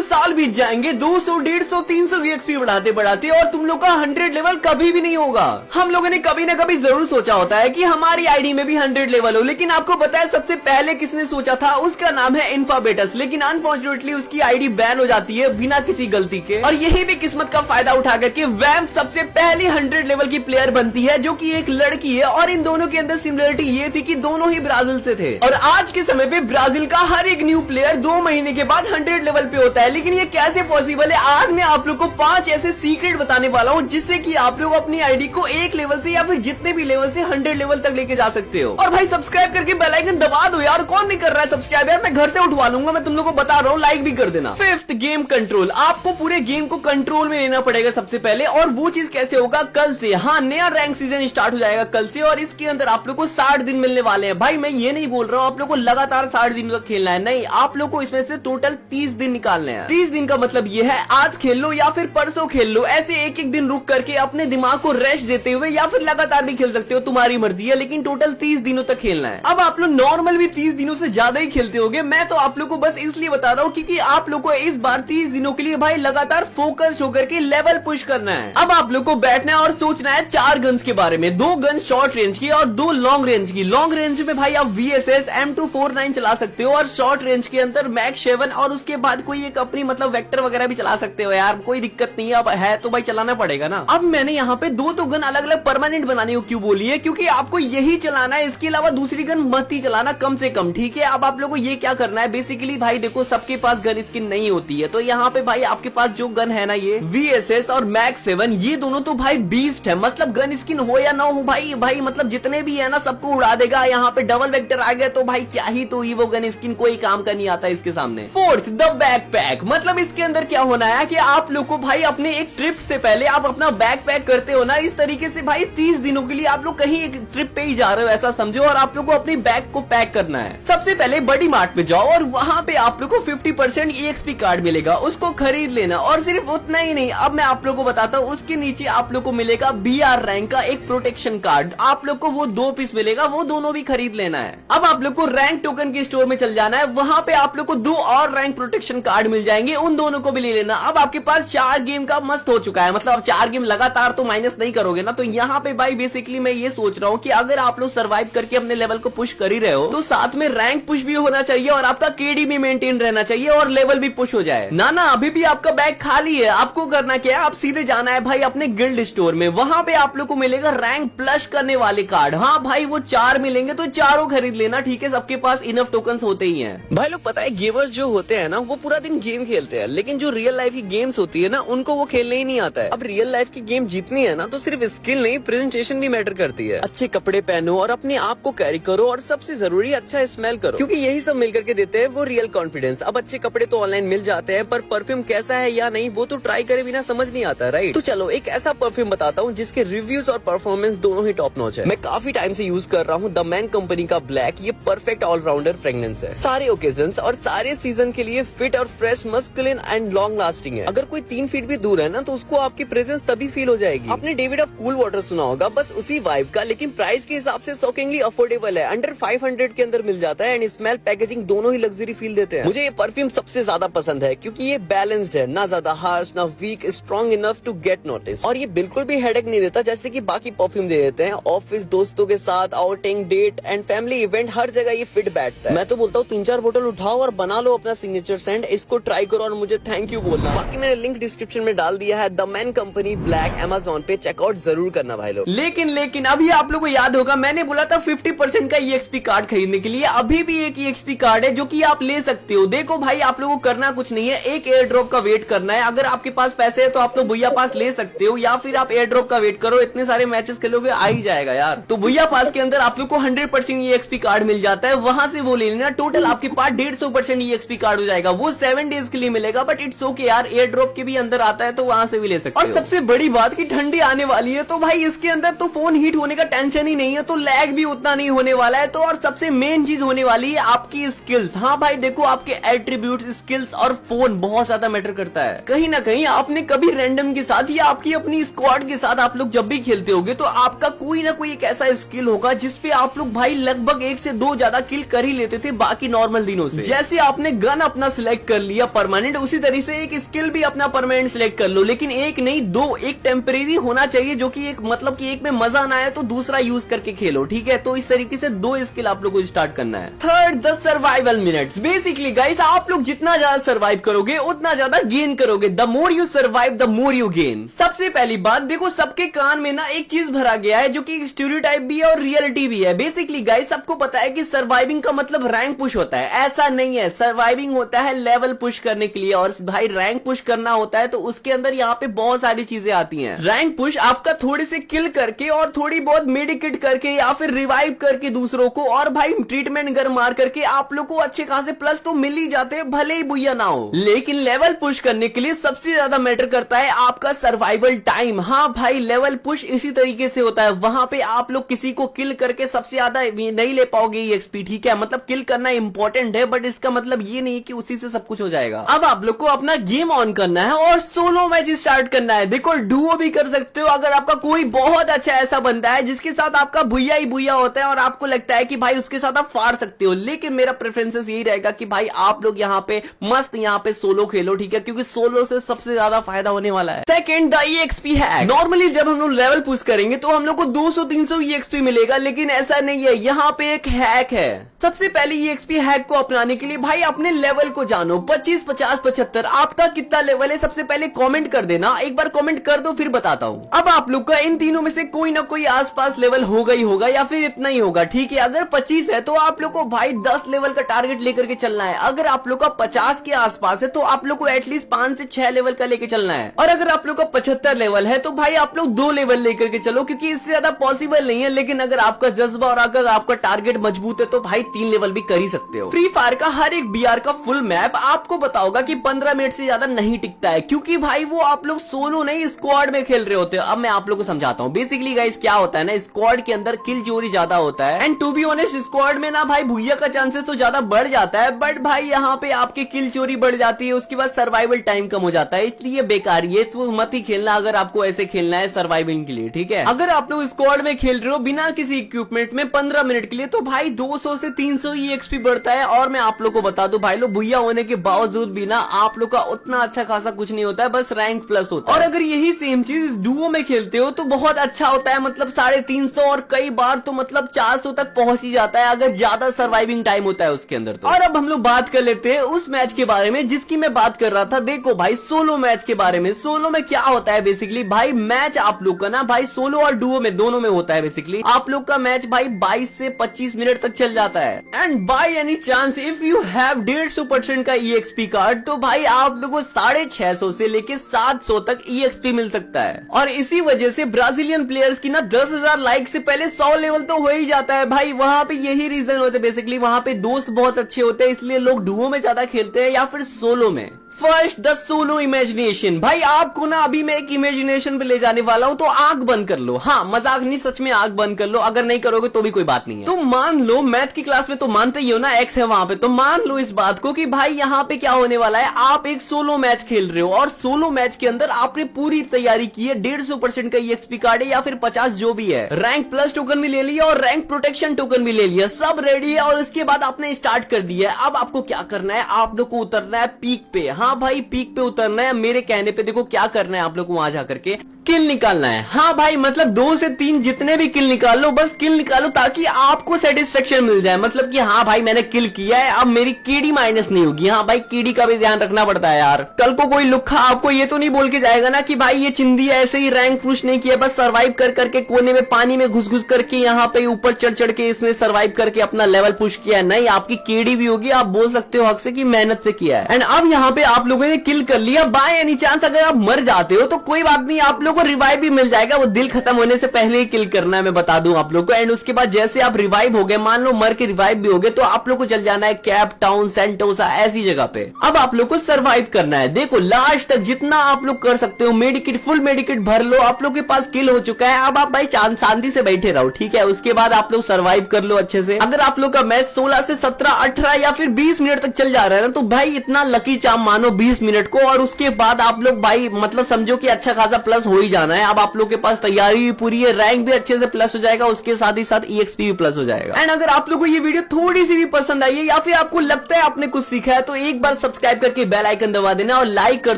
साल बीत जाएंगे 200, 150, 300 की एक्सपी बढ़ाते बढ़ाते और तुम लोग का 100 लेवल कभी भी नहीं होगा। हम लोगों ने कभी ना कभी जरूर सोचा होता है कि हमारी आईडी में भी 100 लेवल हो, लेकिन आपको पता है सबसे पहले किसने सोचा था? उसका नाम है इन्फाबेटस। लेकिन अनफॉर्चुनेटली उसकी आईडी बैन हो जाती है बिना किसी गलती के, और यही भी किस्मत का फायदा उठा करके वैम्प सबसे पहली 100 लेवल की प्लेयर बनती है, जो कि एक लड़की है। और इन दोनों के अंदर सिमिलरिटी ये थी कि दोनों ही ब्राजील से थे, और आज के समय पे ब्राजील का हर एक न्यू प्लेयर 2 महीने के बाद 100 लेवल पे होता है। लेकिन ये कैसे पॉसिबल है? आज मैं आप लोग को 5 ऐसे सीक्रेट बताने वाला हूँ जिससे कि आप लोग अपनी आईडी को एक लेवल से या फिर जितने भी लेवल से 100 लेवल तक लेके जा सकते हो। और भाई सब्सक्राइब करके बेल आइकन दबा दो यार, कौन नहीं कर रहा है सब्सक्राइब यार? मैं घर से उठवा लूंगा, मैं तुम लोग को बता रहा हूँ, लाइक भी कर देना। 5th game control. आपको पूरे गेम को कंट्रोल में लेना पड़ेगा सबसे पहले, और वो चीज कैसे होगा? कल से। हाँ, नया रैंक सीजन स्टार्ट हो जाएगा कल से, और इसके अंदर आप लोग को 60 दिन मिलने वाले हैं। भाई मैं ये नहीं बोल रहा हूँ आप लोग को लगातार 60 दिन तक खेलना है, नहीं, आप लोग को इसमें से टोटल 30 दिन निकालने हैं। 30 दिन का मतलब ये है आज खेल लो या फिर परसों खेल लो, ऐसे एक एक दिन रुक करके अपने दिमाग को रेस्ट देते हुए, या फिर लगातार भी खेल सकते हो, तुम्हारी मर्जी है, लेकिन टोटल 30 दिनों तक खेलना है। अब आप लोग नॉर्मल भी 30 दिनों से ज्यादा ही खेलते होगे, मैं तो आप लोग को बस इसलिए बता रहा हूँ क्योंकि आप लोग को इस बार 30 दिनों के लिए भाई लगातार फोकस्ड होकर के लेवल पुश करना है। अब आप लोग को बैठना है और सोचना है 4 गन्स के बारे में, 2 गन शॉर्ट रेंज की और 2 लॉन्ग रेंज की। लॉन्ग रेंज में भाई आप VSS M249 चला सकते हो, और शॉर्ट रेंज के अंदर मैक 7, और उसके बाद कोई एक अपनी मतलब वेक्टर वगैरह भी चला सकते हो यार, कोई दिक्कत नहीं है। अब है तो भाई चलाना पड़ेगा ना। अब मैंने यहाँ पे 2 तो गन अलग अलग परमानेंट बनाने को क्यों बोली है? क्योंकि आपको यही चलाना है, इसके अलावा दूसरी गन मत ही चलाना कम से कम, ठीक है? अब आप लोगों को ये क्या करना है बेसिकली, भाई देखो सबके पास गन स्किन नहीं होती है, तो यहाँ पे भाई आपके पास जो गन है ना, ये VSS और मैक 7, ये दोनों तो भाई बीस्ट है। मतलब गन स्किन हो या ना हो भाई मतलब जितने भी है ना सबको उड़ा देगा। यहाँ पे डबल वेक्टर आ गया तो भाई क्या ही, तो वो गन स्किन कोई काम का नहीं आता इसके सामने। 4th the backpack. मतलब इसके अंदर क्या होना है कि आप लोग को भाई अपने एक ट्रिप से पहले आप अपना बैकपैक करते हो ना, इस तरीके से भाई 30 दिनों के लिए आप लोग कहीं एक ट्रिप पे ही जा रहे हो ऐसा समझो, और आप लोग को अपनी बैग को पैक करना है। सबसे पहले बड़ी मार्ट पे जाओ और वहां पे आप लोग को 50% EXP कार्ड मिलेगा, उसको खरीद लेना। और सिर्फ उतना ही नहीं, अब मैं आप लोग को बताता हूँ, उसके नीचे आप लोग को मिलेगा BR रैंक का एक प्रोटेक्शन कार्ड, आप लोग को वो 2 पीस मिलेगा, वो दोनों भी खरीद लेना है। अब आप लोग को रैंक टोकन के स्टोर में चल जाना है, वहां पे आप लोग को 2 और रैंक प्रोटेक्शन कार्ड मिल जाएंगे, उन दोनों को भी ले लेना। अब आपके पास 4 गेम का मस्त हो चुका है, मतलब अब 4 गेम लगातार तो माइनस नहीं करोगे ना। तो यहाँ पे भाई बेसिकली मैं ये सोच रहा हूँ कि अगर आप लोग सर्वाइव करके अपने लेवल को पुश कर ही रहे हो, तो साथ में रैंक पुश भी होना चाहिए और आपका KD भी मेंटेन रहना चाहिए और लेवल भी पुश हो जाए ना। अभी भी आपका बैग खाली है, आपको करना क्या है, आप सीधे जाना है भाई अपने गिल्ड स्टोर में, वहां पे आप लोग को मिलेगा रैंक प्लस करने वाले कार्ड। हाँ भाई वो 4 मिलेंगे तो चारों खरीद लेना, ठीक है? सबके पास इनफ टोकन्स होते ही हैं। भाई लोग पता है गेमर्स जो होते हैं ना वो पूरा दिन गेम खेलते हैं, लेकिन जो रियल लाइफ की गेम्स होती है ना उनको वो खेलने ही नहीं आता है। अब रियल लाइफ की गेम जीतनी है ना तो सिर्फ स्किल नहीं, प्रेजेंटेशन भी मैटर करती है। अच्छे कपड़े पहनो और अपने आप को कैरी करो, और सबसे जरूरी अच्छा स्मेल करो, क्योंकि यही सब मिलकर के देते हैं वो रियल कॉन्फिडेंस। अब अच्छे कपड़े तो ऑनलाइन मिल जाते हैं, पर परफ्यूम कैसा है या नहीं वो तो ट्राई करे बिना समझ नहीं आता, राइट? तो चलो एक ऐसा परफ्यूम बताता हूँ जिसके रिव्यूज और परफॉर्मेंस दोनों ही टॉप नॉच है। मैं काफी टाइम से यूज कर रहा हूँ द मैन कंपनी का ब्लैक। ये परफेक्ट ऑलराउंडर फ्रेग्रेंस है, सारे ओकेजन्स और सारे सीजन के लिए फिट और fresh, masculine and long lasting है। अगर कोई 3 फीट भी दूर है ना तो उसको आपकी प्रेजेंस तभी फील हो जाएगी। आपने डेविड ऑफ कूल वाटर सुना होगा, बस उसी वाइब का, लेकिन प्राइस के हिसाब से शॉकिंगली अफोर्डेबल है। अंडर 500 के अंदर मिल जाता है, एंड स्मेल पैकेजिंग दोनों ही लग्जरी फील देते हैं। मुझे ये परफ्यूम सबसे ज्यादा पसंद है क्योंकि ये बैलेंस्ड है, ना ज्यादा हार्श ना weak, strong enough to get notice, और ये बिल्कुल भी हेडेक नहीं देता जैसे कि बाकी परफ्यूम दे देते हैं। ऑफिस, दोस्तों के साथ, outing, date and family event, हर जगह ये फिट बैठता है। मैं तो बोलता हूँ 3-4 बोतल उठाओ और बना लो अपना सिग्नेचर सेंट, इसको ट्राई करो और मुझे थैंक यू बोलना। बाकी मैंने लिंक डिस्क्रिप्शन में डाल दिया है, the man company black, Amazon पे चेकआउट जरूर करना भाई लोग। लेकिन अभी आप लोगों को याद होगा मैंने बोला था 50% का EXP कार्ड खरीदने के लिए, अभी भी एक EXP कार्ड है जो कि आप ले सकते हो। देखो भाई आप लोगों को करना कुछ नहीं है, एक एयर ड्रॉप का वेट करना है। अगर आपके पास पैसे है तो आप लोग भैया पास ले सकते हो, या फिर आप एयर ड्रॉप का वेट करो, इतने सारे मैचेस खेलोगे आ ही जाएगा यार। तो भैया पास के अंदर आप लोग को 100% EXP कार्ड मिल जाता है, वहां से वो ले लेना। टोटल आपके पास 150% EXP कार्ड हो जाएगा, वो 7 डेज के लिए मिलेगा, बट इट्स ओके यार, एयर ड्रॉप के भी अंदर आता है तो वहां से भी ले सकते हो। और सबसे बड़ी बात की ठंडी आने वाली है तो भाई इसके अंदर तो फोन हीट होने का टेंशन ही नहीं है, तो लैग भी उतना नहीं होने वाला है। तो और सबसे मेन चीज होने वाली है आपकी स्किल्स। हाँ भाई देखो आपके एट्रीब्यूट, स्किल्स और फोन बहुत ज्यादा मैटर करता है। कहीं ना कहीं आपने कभी रैंडम के साथ या आपकी अपनी स्क्वाड के साथ आप लोग जब भी खेलते होगे तो आपका कोई ना कोई एक ऐसा स्किल होगा जिसपे आप लोग भाई लगभग 1 से 2 ज्यादा किल कर ही लेते थे बाकी नॉर्मल दिनों से। जैसे आपने गन अपना सिलेक्ट कर लिया, परमानेंट, उसी तरह से एक स्किल भी अपना परमानेंट सिलेक्ट कर लो, लेकिन एक नहीं दो, एक टेम्परेरी होना चाहिए जो कि एक मतलब कि एक में मजा ना आए तो दूसरा यूज करके खेलो, ठीक है। तो इस तरीके से 2 स्किल आप लोग को स्टार्ट करना है। Third, the survival minutes. Basically guys, आप लोग जितना ज्यादा सर्वाइव करोगे उतना ज्यादा गेन करोगे। The more you survive the more you gain. सबसे पहली बात देखो, सबके कान में ना एक चीज भरा गया है जो कि स्टीरियोटाइप भी है और रियलिटी भी है। बेसिकली गाइस, सबको पता है कि सर्वाइविंग का मतलब रैंक पुश होता है, ऐसा नहीं है। सर्वाइविंग होता है लेवल पुश करने के लिए, और भाई रैंक पुश करना होता है तो उसके अंदर यहाँ पे बहुत सारी चीजें आती हैं। रैंक पुश आपका थोड़े से किल करके और थोड़ी बहुत मेडिकेट करके या फिर रिवाइव करके दूसरों को, और भाई ट्रीटमेंट गर मार करके आप लोग को अच्छे खासे प्लस तो मिल ही जाते हैं, भले ही बुया ना हो। लेकिन लेवल पुश करने के लिए सबसे ज्यादा मैटर करता है आपका सर्वाइवल टाइम। हाँ भाई, लेवल पुश इसी तरीके से होता है, वहां पे आप लोग किसी को किल करके सबसे ज्यादा नहीं ले पाओगे एक्सपी, ठीक है। मतलब किल करना इंपॉर्टेंट है, बट इसका मतलब ये नहीं कि उसी से सब कुछ हो जाएगा। अब आप लोग को अपना गेम ऑन करना है और सोलो मैच स्टार्ट करना है। देखो, डुओ भी कर सकते हो अगर आपका कोई बहुत अच्छा ऐसा बंदा है जिसके साथ आपका भुइया ही भुइया होता है और आपको लगता है कि भाई उसके साथ आप फाड़ सकते हो। लेकिन मेरा प्रेफरेंसेस यही रहेगा कि भाई आप लोग यहाँ पे मस्त यहाँ पे सोलो खेलो, ठीक है, क्योंकि सोलो से सबसे ज्यादा फायदा होने वाला है। Second, the EXP hack. Normally जब हम लोग लेवल पुश करेंगे तो हम लोग को 200-300 EXP मिलेगा, लेकिन ऐसा नहीं है। यहाँ पे एक हैक है। सबसे पहले EXP हैक को अपनाने के लिए भाई अपने लेवल को जानो। 25, 50, 75 आपका कितना लेवल है सबसे पहले कमेंट कर देना। एक बार कमेंट कर दो, फिर बताता हूँ। अब आप लोग का इन तीनों में से कोई ना कोई आसपास लेवल होगा ही होगा, या फिर इतना ही होगा, ठीक है। अगर 25 है तो आप लोग को भाई 10 लेवल का टारगेट लेकर के चलना है। अगर आप लोग का 50 के आसपास है तो आप लोग को एटलीस्ट 5 से 6 लेवल का लेके चलना है। और अगर आप लोग का 75 लेवल है तो भाई आप लोग 2 लेवल लेकर के चलो, क्योंकि इससे ज्यादा पॉसिबल नहीं है। लेकिन अगर आपका जज्बा और अगर आपका टारगेट मजबूत है तो भाई 3 लेवल भी कर ही सकते हो। फ्री फायर का हर एक BR का फुल मैप आपको बताओगा कि 15 मिनट से ज्यादा नहीं टिकता है, क्योंकि भाई वो आप लोग सोलो नहीं स्क्वाड में खेल रहे होते हो। अब मैं आप लोग को समझाता हूँ। बेसिकली गाइस क्या होता है ना, स्क्वाड के अंदर किल चोरी ज्यादा होता है, and to be honest squad में ना भाई भुइया का चांसेस तो ज्यादा बढ़ जाता है, बट भाई यहाँ पे आपके किल चोरी बढ़ जाती है, उसके बाद सर्वाइवल टाइम कम हो जाता है। इसलिए बेकार ये तो मत ही खेलना अगर आपको ऐसे खेलना है सर्वाइविंग के लिए, ठीक है। अगर आप लोग स्क्वाड में खेल रहे हो बिना किसी इक्विपमेंट में 15 मिनट के लिए तो भाई 200 से 300 EXP बढ़ता है। और मैं आप लोग को बता दूं भाई लोग, भुइया होने के बावजूद भी ना आप लोग का उतना अच्छा खासा कुछ नहीं होता है, बस रैंक प्लस होता है। और अगर यही सेम चीज डुओ में खेलते हो तो बहुत अच्छा होता है, मतलब 350 और कई बार तो मतलब 400 तक पहुंच ही जाता है अगर ज्यादा सर्वाइविंग टाइम होता है उसके अंदर तो। और अब हम लोग बात कर लेते हैं उस मैच के बारे में जिसकी मैं बात कर रहा था। देखो भाई, सोलो मैच के बारे में। सोलो में क्या होता है बेसिकली भाई, मैच आप लोग का ना भाई सोलो और डुओ में दोनों में होता है। बेसिकली आप लोग का मैच भाई 22 से 25 मिनट तक चल जाता है, and by any chance if you have 150% का EXP कार्ड तो भाई आप लोगों को 650 से लेके 700 तक EXP मिल सकता है। और इसी वजह से ब्राजीलियन प्लेयर्स की ना 10,000 लाइक से पहले 100 लेवल तो हो ही जाता है भाई। वहां पे यही रीजन होते हैं बेसिकली, वहां पे दोस्त बहुत अच्छे होते हैं, इसलिए लोग डुओ में ज्यादा खेलते हैं या फिर सोलो में। First, the solo imagination. भाई आपको ना अभी मैं एक इमेजिनेशन पे ले जाने वाला हूँ, तो आंख बंद कर लो। हाँ, मजाक नहीं, सच में आंख बंद कर लो। अगर नहीं करोगे तो भी कोई बात नहीं है। तो मान लो मैथ की क्लास में तो मानते ही हो ना, एक्स है वहां पे, तो मान लो इस बात को कि भाई यहाँ पे क्या होने वाला है, आप एक सोलो मैच खेल रहे हो और सोलो मैच के अंदर आपने पूरी तैयारी की है। 150% का EXP कार्ड है या फिर 50 जो भी है, रैंक प्लस टोकन भी ले लिया और रैंक प्रोटेक्शन टोकन भी ले लिया, सब रेडी है। और उसके बाद आपने स्टार्ट कर दिया है। अब आपको क्या करना है, आप लोग को उतरना है पीक पे। हाँ भाई, पीक पे उतरना है। मेरे कहने पे देखो क्या करना है, आप लोग को वहां जाकर के किल निकालना है। हाँ भाई, मतलब 2 से 3 जितने भी किल निकाल लो, बस किल निकालो ताकि आपको सेटिस्फेक्शन मिल जाए। मतलब कि हाँ भाई मैंने किल किया है, अब मेरी KD माइनस नहीं होगी। हाँ भाई, KD का भी ध्यान रखना पड़ता है यार। कल को कोई लुक्खा आपको ये तो नहीं बोल के जाएगा ना कि भाई ये चिंदी ऐसे ही रैंक पुश नहीं किया, बस सर्वाइव कर करके कोने में पानी में घुस घुस करके यहाँ पे ऊपर चढ़ चढ़ के इसने सर्वाइव करके अपना लेवल पुश किया है। नहीं, आपकी KD भी होगी, आप बोल सकते हो हक से कि मेहनत से किया है। एंड अब यहाँ पे आप लोगों ने किल कर लिया। बाय एनी चांस अगर आप मर जाते हो तो कोई बात नहीं, आप लोगों को रिवाइव भी मिल जाएगा। वो दिल खत्म होने से पहले ही किल करना है, मैं बता दूं आप लोग को। एंड उसके बाद जैसे आप रिवाइव हो गए, मान लो मर के रिवाइव भी हो गए, तो आप लोग को चल जाना है कैप टाउन, सेंटोसा, ऐसी जगह पे। अब आप लोग को सर्वाइव करना है। देखो लास्ट तक जितना आप लोग कर सकते हो, मेडिकेट फुल मेडिकेट भर लो। आप लोग के पास किल हो चुका है, अब आप भाई शांति से बैठे रहो, ठीक है। उसके बाद आप लोग सर्वाइव कर लो अच्छे से। अगर आप लोग का मैच 16 से 17, 18 या फिर 20 मिनट तक चल जा रहा है ना, तो भाई इतना लकी चाम मानो 20 मिनट को। और उसके बाद आप लोग भाई मतलब समझो कि अच्छा खासा प्लस हो ही जाना है। अब आप लोग के पास तैयारी भी पूरी है, रैंक भी अच्छे से प्लस हो जाएगा, उसके साथ ही साथ EXP भी प्लस हो जाएगा। एंड अगर आप लोग को ये वीडियो थोड़ी सी भी पसंद आई है या फिर आपको लगता है आपने कुछ सीखा है तो एक बार सब्सक्राइब करके बेल आइकन दबा देना और लाइक कर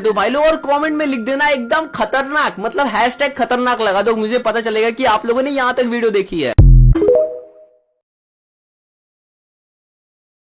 दो भाई लोग, और कमेंट में लिख देना एकदम खतरनाक, मतलब #खतरनाक लगा दो, मुझे पता चलेगा कि आप लोगों ने यहाँ तक वीडियो देखी है।